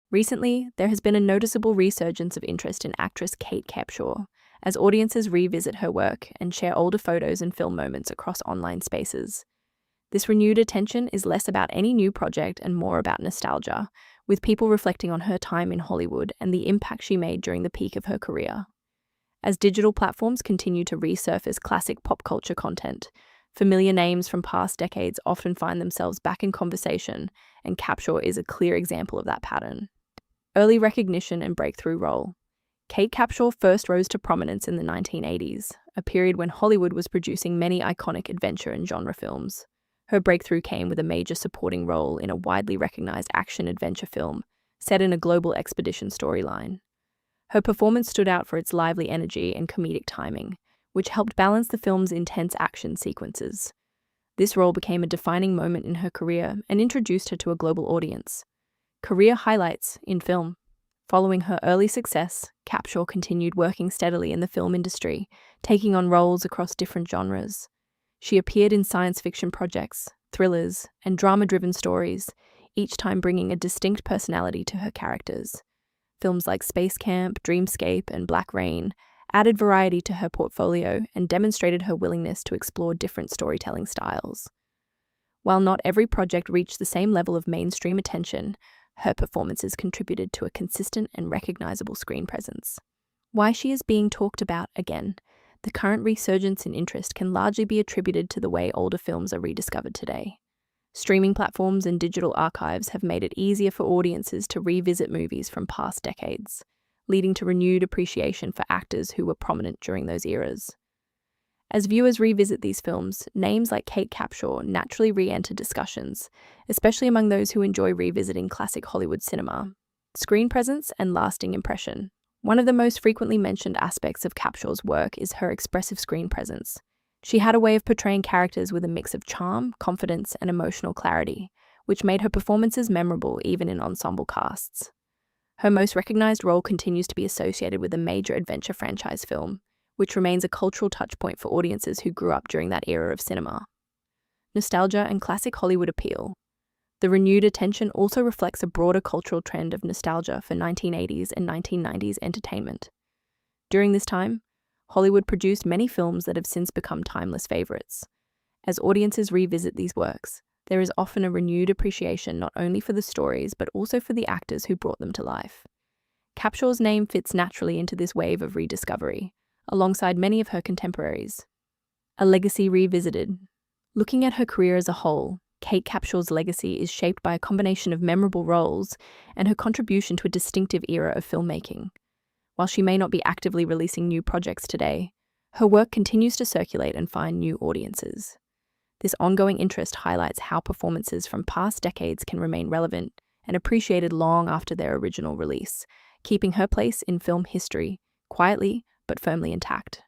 Recently, there has been a noticeable resurgence of interest in actress Kate Capshaw, as audiences revisit her work and share older photos and film moments across online spaces. This renewed attention is less about any new project and more about nostalgia, with people reflecting on her time in Hollywood and the impact she made during the peak of her career. As digital platforms continue to resurface classic pop culture content, familiar names from past decades often find themselves back in conversation, and Capshaw is a clear example of that pattern. Early recognition and breakthrough role. Kate Capshaw first rose to prominence in the 1980s, a period when Hollywood was producing many iconic adventure and genre films. Her breakthrough came with a major supporting role in a widely recognized action-adventure film set in a global expedition storyline. Her performance stood out for its lively energy and comedic timing, which helped balance the film's intense action sequences. This role became a defining moment in her career and introduced her to a global audience. Career highlights in film. Following her early success, Capshaw continued working steadily in the film industry, taking on roles across different genres. She appeared in science fiction projects, thrillers, and drama-driven stories, each time bringing a distinct personality to her characters. Films like Space Camp, Dreamscape, and Black Rain added variety to her portfolio and demonstrated her willingness to explore different storytelling styles. While not every project reached the same level of mainstream attention, her performances contributed to a consistent and recognizable screen presence. Why she is being talked about again. The current resurgence in interest can largely be attributed to the way older films are rediscovered today. Streaming platforms and digital archives have made it easier for audiences to revisit movies from past decades, leading to renewed appreciation for actors who were prominent during those eras. As viewers revisit these films, names like Kate Capshaw naturally re-enter discussions, especially among those who enjoy revisiting classic Hollywood cinema. Screen presence and lasting impression. One of the most frequently mentioned aspects of Capshaw's work is her expressive screen presence. She had a way of portraying characters with a mix of charm, confidence, and emotional clarity, which made her performances memorable even in ensemble casts. Her most recognized role continues to be associated with a major adventure franchise film, which remains a cultural touchpoint for audiences who grew up during that era of cinema. Nostalgia and classic Hollywood appeal. The renewed attention also reflects a broader cultural trend of nostalgia for 1980s and 1990s entertainment. During this time, Hollywood produced many films that have since become timeless favorites. As audiences revisit these works, there is often a renewed appreciation not only for the stories but also for the actors who brought them to life. Capshaw's name fits naturally into this wave of rediscovery, alongside many of her contemporaries. A legacy revisited. Looking at her career as a whole, Kate Capshaw's legacy is shaped by a combination of memorable roles and her contribution to a distinctive era of filmmaking. While she may not be actively releasing new projects today, her work continues to circulate and find new audiences. This ongoing interest highlights how performances from past decades can remain relevant and appreciated long after their original release, keeping her place in film history quietly but firmly intact.